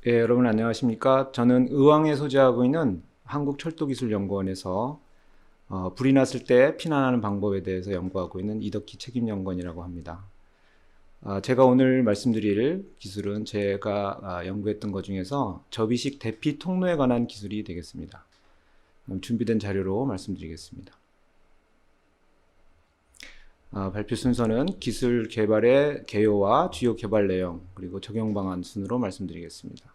예, 여러분 안녕하십니까? 저는 의왕에 소재하고 있는 한국철도기술연구원에서 불이 났을 때 피난하는 방법에 대해서 연구하고 있는 이덕기 책임연구원이라고 합니다. 제가 오늘 말씀드릴 기술은 제가 연구했던 것 중에서 접이식 대피 통로에 관한 기술이 되겠습니다. 그럼 준비된 자료로 말씀드리겠습니다. 발표 순서는 기술 개발의 개요와 주요 개발 내용 그리고 적용 방안 순으로 말씀드리겠습니다.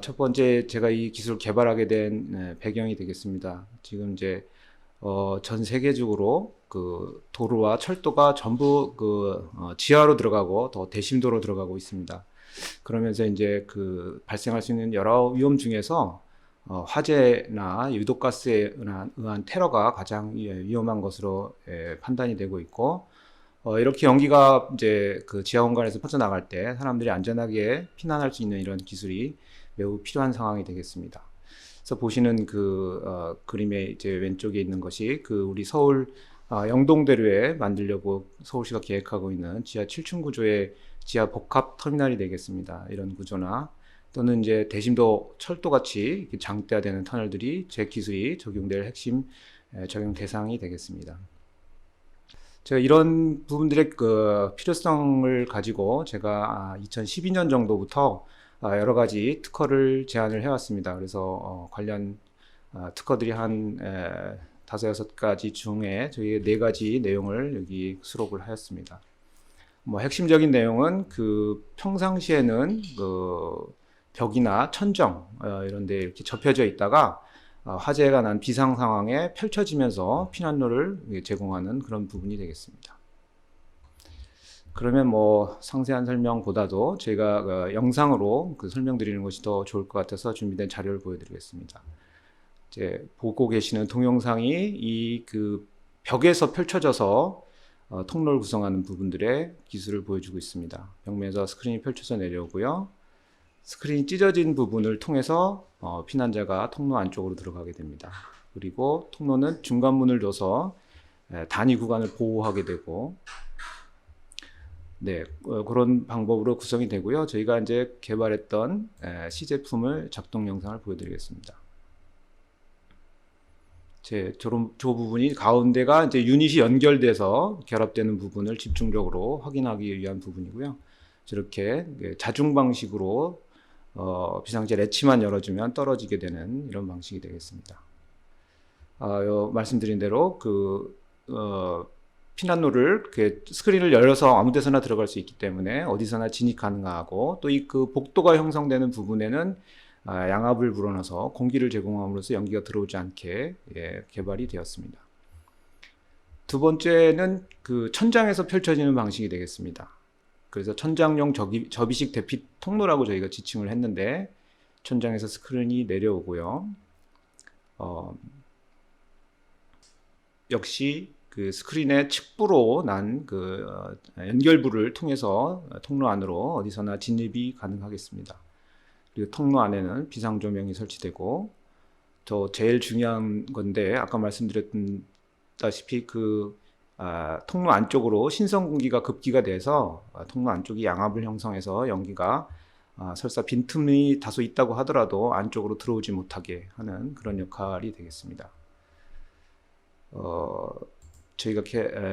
첫 번째 제가 이 기술을 개발하게 된 배경이 되겠습니다. 지금 이제 전 세계적으로 그 도로와 철도가 전부 지하로 들어가고 더 대심도로 들어가고 있습니다. 그러면서 이제 그 발생할 수 있는 여러 위험 중에서 화재나 유독가스에 의한 테러가 가장 위험한 것으로 판단이 되고 있고, 이렇게 연기가 이제 그 지하 공간에서 퍼져나갈 때 사람들이 안전하게 피난할 수 있는 이런 기술이 매우 필요한 상황이 되겠습니다. 그래서 보시는 그림의 이제 왼쪽에 있는 것이 그 우리 서울 영동대로에 만들려고 서울시가 계획하고 있는 지하 7층 구조의 지하 복합 터미널이 되겠습니다. 이런 구조나 또는 이제 대심도 철도 같이 장대화되는 터널들이 제 기술이 적용될 핵심 적용 대상이 되겠습니다. 제가 이런 부분들의 그 필요성을 가지고 제가 2012년 정도부터 여러 가지 특허를 제안을 해왔습니다. 그래서 관련 특허들이 한 다섯 여섯 가지 중에 저희 네 가지 내용을 여기 수록을 하였습니다. 뭐 핵심적인 내용은 그 평상시에는 그 벽이나 천정 이런 데 이렇게 접혀져 있다가 화재가 난 비상 상황에 펼쳐지면서 피난로를 제공하는 그런 부분이 되겠습니다. 그러면 뭐 상세한 설명보다도 제가 영상으로 설명드리는 것이 더 좋을 것 같아서 준비된 자료를 보여드리겠습니다. 이제 보고 계시는 동영상이 이 그 벽에서 펼쳐져서 통로를 구성하는 부분들의 기술을 보여주고 있습니다. 벽면에서 스크린이 펼쳐져 내려오고요. 스크린이 찢어진 부분을 통해서 피난자가 통로 안쪽으로 들어가게 됩니다. 그리고 통로는 중간문을 둬서 단위 구간을 보호하게 되고, 네, 그런 방법으로 구성이 되고요. 저희가 이제 개발했던 시제품을 작동 영상을 보여드리겠습니다. 저 부분이 가운데가 이제 유닛이 연결돼서 결합되는 부분을 집중적으로 확인하기 위한 부분이고요. 저렇게 자중 방식으로 비상제 래치만 열어주면 떨어지게 되는 이런 방식이 되겠습니다. 말씀드린 대로 피난로를 스크린을 열어서 아무 데서나 들어갈 수 있기 때문에 어디서나 진입 가능하고, 또 이 그 복도가 형성되는 부분에는 양압을 불어넣어서 공기를 제공함으로써 연기가 들어오지 않게 개발이 되었습니다. 두 번째는 그 천장에서 펼쳐지는 방식이 되겠습니다. 그래서 천장용 접이식 대피 통로라고 저희가 지칭을 했는데, 천장에서 스크린이 내려오고요. 역시 그 스크린의 측부로 난 그 연결부를 통해서 통로 안으로 어디서나 진입이 가능하겠습니다. 그리고 통로 안에는 비상 조명이 설치되고, 또 제일 중요한 건데 아까 말씀드렸다시피 통로 안쪽으로 신선 공기가 급기가 돼서 통로 안쪽이 양압을 형성해서 연기가 설사 빈틈이 다소 있다고 하더라도 안쪽으로 들어오지 못하게 하는 그런 역할이 되겠습니다. 저희가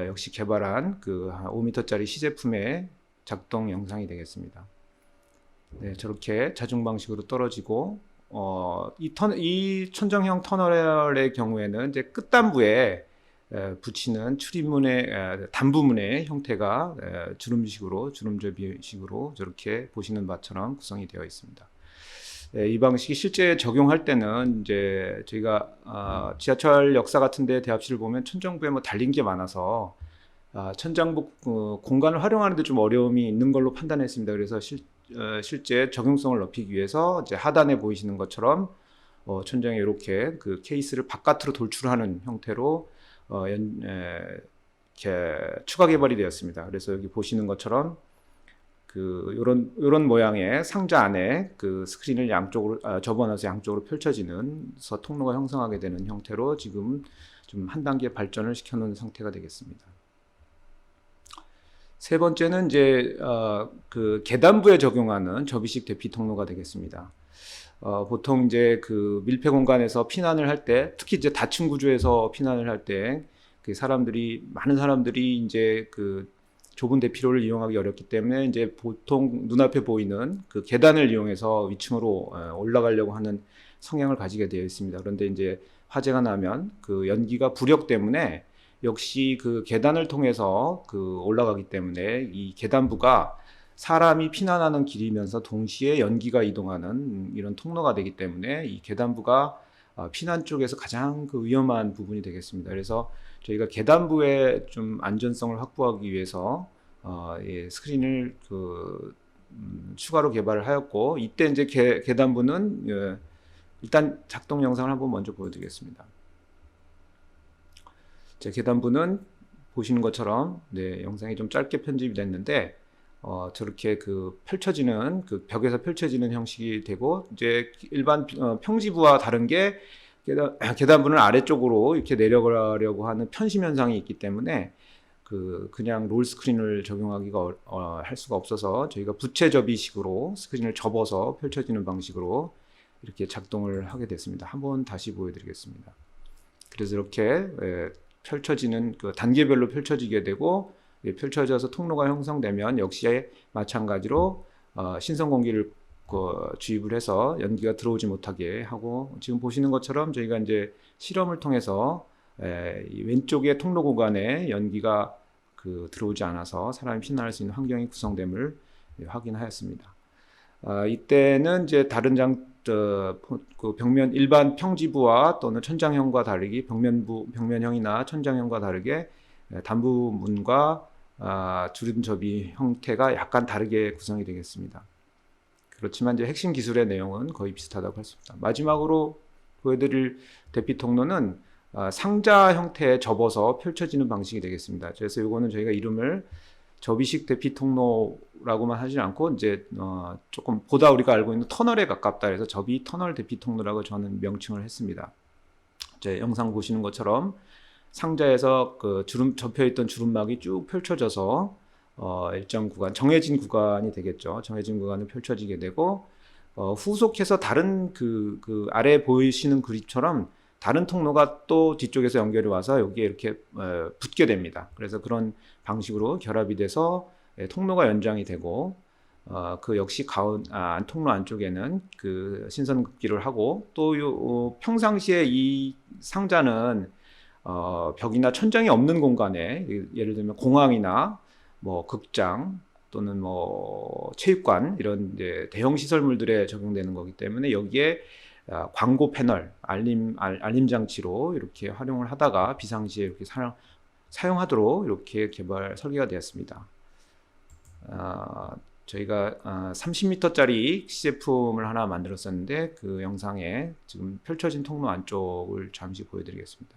역시 개발한 그 5m짜리 시제품의 작동 영상이 되겠습니다. 네, 저렇게 자중 방식으로 떨어지고, 이 천정형 터널의 경우에는 이제 끝단부에 붙이는 출입문의 단부문의 형태가 주름접이식으로 저렇게 보시는 바처럼 구성이 되어 있습니다. 이 방식이 실제 적용할 때는 이제 저희가 지하철 역사 같은데 대합실을 보면 천정부에 뭐 달린 게 많아서 천장부 공간을 활용하는데 좀 어려움이 있는 걸로 판단했습니다. 그래서 실제 적용성을 높이기 위해서 이제 하단에 보이시는 것처럼 천장에 이렇게 그 케이스를 바깥으로 돌출하는 형태로 이렇게 추가 개발이 되었습니다. 그래서 여기 보시는 것처럼 요런 모양의 상자 안에 그 스크린을 양쪽으로 접어넣어서 양쪽으로 펼쳐지는 통로가 형성하게 되는 형태로 지금 좀 한 단계 발전을 시켜놓은 상태가 되겠습니다. 세 번째는 이제 그 계단부에 적용하는 접이식 대피 통로가 되겠습니다. 보통 이제 그 밀폐 공간에서 피난을 할 때, 특히 이제 다층 구조에서 피난을 할 때, 그 많은 사람들이 이제 그 좁은 대피로를 이용하기 어렵기 때문에 이제 보통 눈앞에 보이는 그 계단을 이용해서 위층으로 올라가려고 하는 성향을 가지게 되어 있습니다. 그런데 이제 화재가 나면 그 연기가 부력 때문에 역시 그 계단을 통해서 그 올라가기 때문에 이 계단부가 사람이 피난하는 길이면서 동시에 연기가 이동하는 이런 통로가 되기 때문에 이 계단부가 피난 쪽에서 가장 그 위험한 부분이 되겠습니다. 그래서 저희가 계단부의 좀 안전성을 확보하기 위해서 예, 스크린을 추가로 개발을 하였고, 이때 이제 계단부는 일단 작동 영상을 한번 먼저 보여드리겠습니다. 제 계단부는 보시는 것처럼 영상이 좀 짧게 편집이 됐는데 저렇게 그 펼쳐지는 그 벽에서 펼쳐지는 형식이 되고, 이제 일반 평지부와 다른 게 계단부는 아래쪽으로 이렇게 내려가려고 하는 편심 현상이 있기 때문에 그냥 롤 스크린을 적용하기가 할 수가 없어서 저희가 부채 접이식으로 스크린을 접어서 펼쳐지는 방식으로 이렇게 작동을 하게 됐습니다. 한번 다시 보여드리겠습니다. 그래서 이렇게 펼쳐지는 그 단계별로 펼쳐지게 되고, 펼쳐져서 통로가 형성되면 역시 마찬가지로 신선 공기를 주입을 해서 연기가 들어오지 못하게 하고, 지금 보시는 것처럼 저희가 이제 실험을 통해서 이 왼쪽의 통로 구간에 연기가 들어오지 않아서 사람이 피난할 수 있는 환경이 구성됨을 확인하였습니다. 이때는 이제 다른 그 벽면 일반 평지부와 또는 천장형과 다르게 벽면형이나 천장형과 다르게 단부문과 주름접이 형태가 약간 다르게 구성이 되겠습니다. 그렇지만 이제 핵심 기술의 내용은 거의 비슷하다고 할 수 있습니다. 마지막으로 보여드릴 대피 통로는 상자 형태에 접어서 펼쳐지는 방식이 되겠습니다. 그래서 이거는 저희가 이름을 접이식 대피 통로라고만 하지 않고 이제 조금 보다 우리가 알고 있는 터널에 가깝다 해서 접이 터널 대피 통로라고 저는 명칭을 했습니다. 이제 영상 보시는 것처럼 상자에서 그 접혀있던 주름막이 쭉 펼쳐져서 일정 구간, 정해진 구간이 되겠죠. 정해진 구간을 펼쳐지게 되고, 후속해서 다른 그 아래 보이시는 그립처럼 다른 통로가 또 뒤쪽에서 연결이 와서 여기에 이렇게 붙게 됩니다. 그래서 그런 방식으로 결합이 돼서 통로가 연장이 되고, 그 역시 통로 안쪽에는 그 신선급기를 하고, 또 평상시에 이 상자는 벽이나 천장이 없는 공간에, 예를 들면 공항이나 뭐 극장 또는 뭐 체육관 이런 이제 대형 시설물들에 적용되는 거기 때문에 여기에 광고 패널, 알림 장치로 이렇게 활용을 하다가 비상시에 이렇게 사용하도록 이렇게 설계가 되었습니다. 저희가 30m짜리 시제품을 하나 만들었었는데 그 영상에 지금 펼쳐진 통로 안쪽을 잠시 보여드리겠습니다.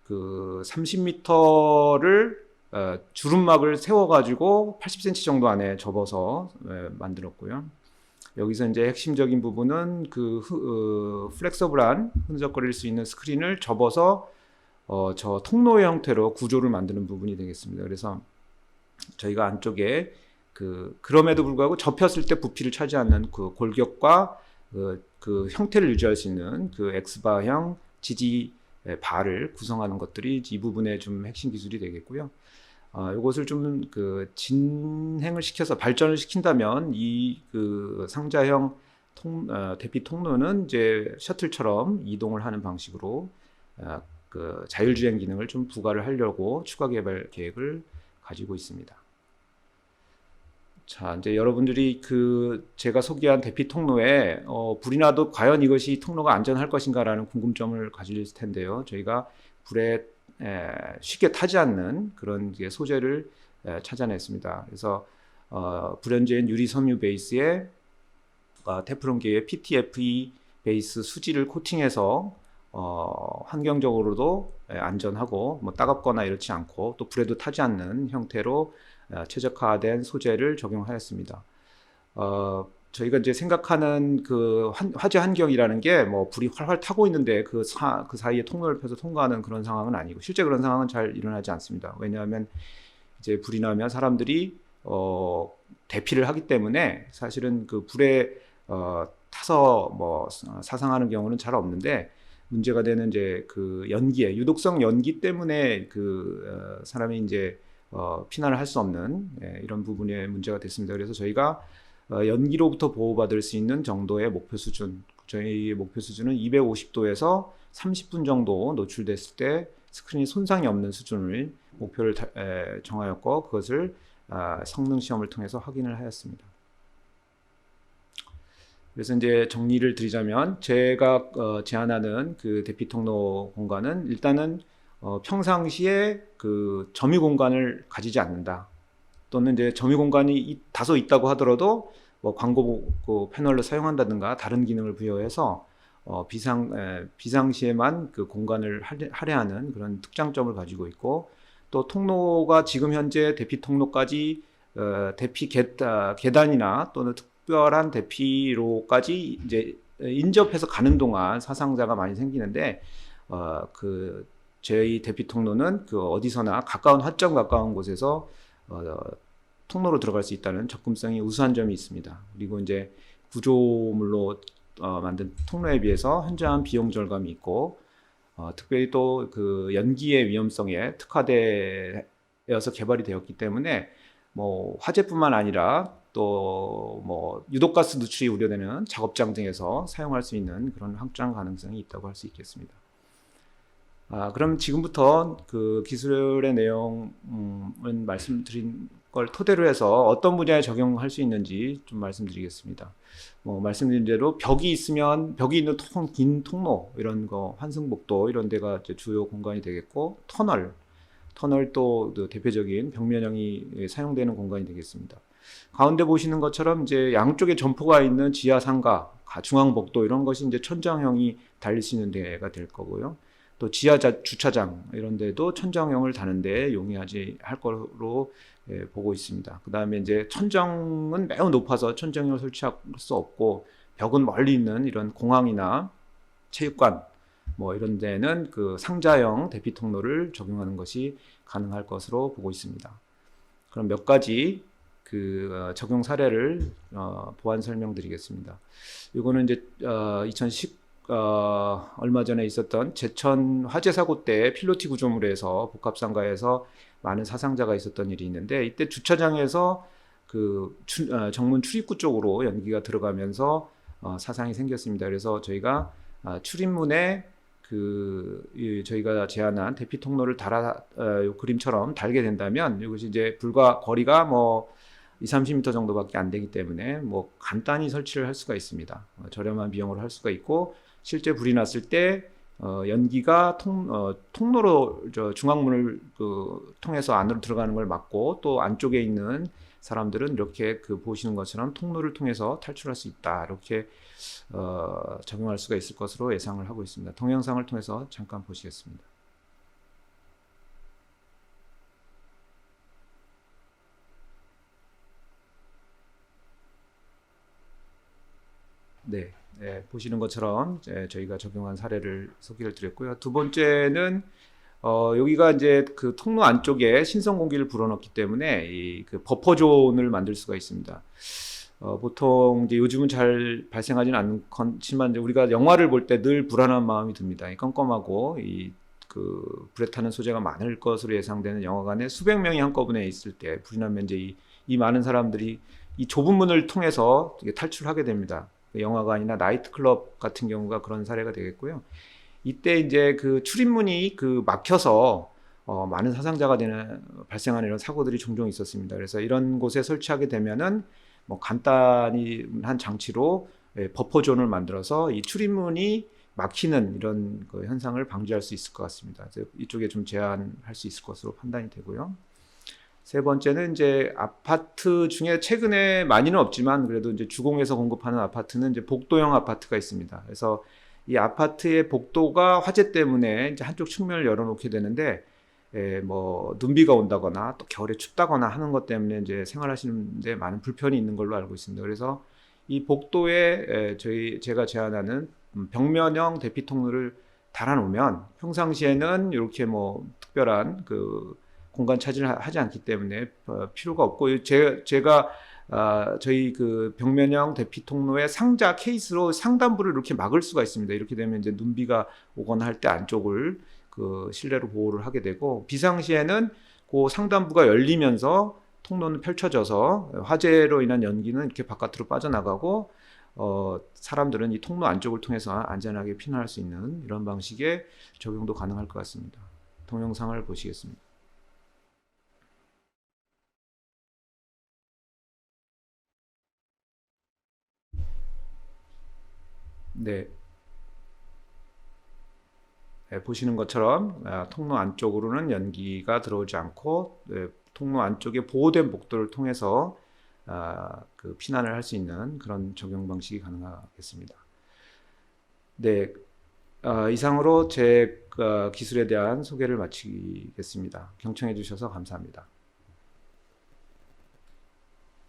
그 30m를 주름막을 세워가지고 80cm 정도 안에 접어서 만들었고요. 여기서 이제 핵심적인 부분은 플렉서블한 흔적거릴 수 있는 스크린을 접어서 저 통로 형태로 구조를 만드는 부분이 되겠습니다. 그래서 저희가 안쪽에 그럼에도 불구하고 접혔을 때 부피를 차지 않는 그 골격과 그 형태를 유지할 수 있는 그 X바형 지지 바를 구성하는 것들이 이 부분의 좀 핵심 기술이 되겠고요. 이것을 좀 진행을 시켜서 발전을 시킨다면 이 상자형 대피 통로는 이제 셔틀처럼 이동을 하는 방식으로 자율주행 기능을 좀 부과를 하려고 추가 개발 계획을 가지고 있습니다. 자, 이제 여러분들이 제가 소개한 대피 통로에 불이 나도 과연 이것이 통로가 안전할 것인가라는 궁금점을 가질 텐데요. 저희가 불에 쉽게 타지 않는 그런 소재를 찾아냈습니다. 그래서 불연제인 유리 섬유 베이스에 테프론계의 PTFE 베이스 수지를 코팅해서 환경적으로도 안전하고 뭐 따갑거나 이렇지 않고 또 불에도 타지 않는 형태로 최적화된 소재를 적용하였습니다. 저희가 이제 생각하는 그 화재 환경이라는 게 뭐 불이 활활 타고 있는데 그 사이에 통로를 펴서 통과하는 그런 상황은 아니고 실제 그런 상황은 잘 일어나지 않습니다. 왜냐하면 이제 불이 나면 사람들이 대피를 하기 때문에 사실은 그 불에 타서 뭐 사상하는 경우는 잘 없는데 문제가 되는 이제 그 연기에 유독성 연기 때문에 그 사람이 이제 피난을 할 수 없는 이런 부분에 문제가 됐습니다. 그래서 저희가 연기로부터 보호받을 수 있는 정도의 목표 수준, 저희 목표 수준은 250도에서 30분 정도 노출됐을 때 스크린이 손상이 없는 수준을 목표를 정하였고 그것을 성능 시험을 통해서 확인을 하였습니다. 그래서 이제 정리를 드리자면 제가 제안하는 그 대피 통로 공간은 일단은 평상시에 그 점유 공간을 가지지 않는다. 또는 이제 점유 공간이 다소 있다고 하더라도 뭐 광고 패널로 사용한다든가 다른 기능을 부여해서 비상시에만 그 공간을 할애하는 그런 특장점을 가지고 있고 또 통로가 지금 현재 대피 통로까지 대피 계단이나 또는 특별한 대피로까지 이제 인접해서 가는 동안 사상자가 많이 생기는데 그 저희 대피 통로는 그 어디서나 가까운 화점 가까운 곳에서 통로로 들어갈 수 있다는 접근성이 우수한 점이 있습니다. 그리고 이제 구조물로 만든 통로에 비해서 현저한 비용 절감이 있고 특별히 또 그 연기의 위험성에 특화되어서 개발이 되었기 때문에 뭐 화재뿐만 아니라 또 뭐 유독가스 누출이 우려되는 작업장 등에서 사용할 수 있는 그런 확장 가능성이 있다고 할 수 있겠습니다. 그럼 지금부터 그 기술의 내용은 말씀드린 걸 토대로 해서 어떤 분야에 적용할 수 있는지 좀 말씀드리겠습니다. 말씀드린 대로 벽이 있으면 벽이 있는 긴 통로 이런 거 환승복도 이런 데가 이제 주요 공간이 되겠고 터널도 대표적인 벽면형이 사용되는 공간이 되겠습니다. 가운데 보시는 것처럼 이제 양쪽에 점포가 있는 지하 상가, 중앙복도 이런 것이 이제 천장형이 달릴 수 있는 데가 될 거고요. 또 지하 주차장 이런 데도 천정형을 다는 데 용이하지 할 거로 보고 있습니다. 그 다음에 이제 천정은 매우 높아서 천정형을 설치할 수 없고 벽은 멀리 있는 이런 공항이나 체육관 뭐 이런 데는 그 상자형 대피 통로를 적용하는 것이 가능할 것으로 보고 있습니다. 그럼 몇 가지 그 적용 사례를 보완 설명드리겠습니다. 이거는 이제 2010 얼마 전에 있었던 제천 화재 사고 때 필로티 구조물에서 복합상가에서 많은 사상자가 있었던 일이 있는데 이때 주차장에서 그 정문 출입구 쪽으로 연기가 들어가면서 사상이 생겼습니다. 그래서 저희가 출입문에 저희가 제안한 대피 통로를 그림처럼 달게 된다면 이것이 이제 불과 거리가 뭐 20-30m 정도밖에 안 되기 때문에 뭐 간단히 설치를 할 수가 있습니다. 저렴한 비용으로 할 수가 있고 실제 불이 났을 때 연기가 통로로 중앙문을 통해서 안으로 들어가는 걸 막고 또 안쪽에 있는 사람들은 이렇게 보시는 것처럼 통로를 통해서 탈출할 수 있다 이렇게 적용할 수가 있을 것으로 예상을 하고 있습니다. 동영상을 통해서 잠깐 보시겠습니다. 네, 보시는 것처럼 저희가 적용한 사례를 소개를 드렸고요. 두 번째는 여기가 이제 그 통로 안쪽에 신선 공기를 불어넣기 때문에 그 버퍼존을 만들 수가 있습니다. 보통 이제 요즘은 잘 발생하지는 않지만 우리가 영화를 볼 때 늘 불안한 마음이 듭니다. 껌껌하고 그 불에 타는 소재가 많을 것으로 예상되는 영화관에 수백 명이 한꺼번에 있을 때 불이 나면 이제 이 많은 사람들이 이 좁은 문을 통해서 탈출하게 됩니다. 영화관이나 나이트클럽 같은 경우가 그런 사례가 되겠고요. 이때 이제 그 출입문이 막혀서 많은 사상자가 발생하는 이런 사고들이 종종 있었습니다. 그래서 이런 곳에 설치하게 되면은 뭐 간단히 한 장치로 버퍼존을 만들어서 이 출입문이 막히는 이런 그 현상을 방지할 수 있을 것 같습니다. 그래서 이쪽에 좀 제한할 수 있을 것으로 판단이 되고요. 세 번째는 이제 아파트 중에 최근에 많이는 없지만 그래도 이제 주공에서 공급하는 아파트는 이제 복도형 아파트가 있습니다. 그래서 이 아파트의 복도가 화재 때문에 이제 한쪽 측면을 열어놓게 되는데 뭐 눈비가 온다거나 또 겨울에 춥다거나 하는 것 때문에 이제 생활하시는데 많은 불편이 있는 걸로 알고 있습니다. 그래서 이 복도에 제가 제안하는 벽면형 대피 통로를 달아놓으면 평상시에는 이렇게 뭐 특별한 그 공간 차지를 하지 않기 때문에 필요가 없고, 제가 저희 그 벽면형 대피 통로의 상자 케이스로 상단부를 이렇게 막을 수가 있습니다. 이렇게 되면 이제 눈비가 오거나 할 때 안쪽을 그 실내로 보호를 하게 되고, 비상시에는 그 상단부가 열리면서 통로는 펼쳐져서 화재로 인한 연기는 이렇게 바깥으로 빠져나가고, 사람들은 이 통로 안쪽을 통해서 안전하게 피난할 수 있는 이런 방식의 적용도 가능할 것 같습니다. 동영상을 보시겠습니다. 네, 보시는 것처럼 통로 안쪽으로는 연기가 들어오지 않고, 통로 안쪽에 보호된 복도를 통해서 그 피난을 할 수 있는 그런 적용 방식이 가능하겠습니다. 네, 이상으로 제 기술에 대한 소개를 마치겠습니다. 경청해 주셔서 감사합니다.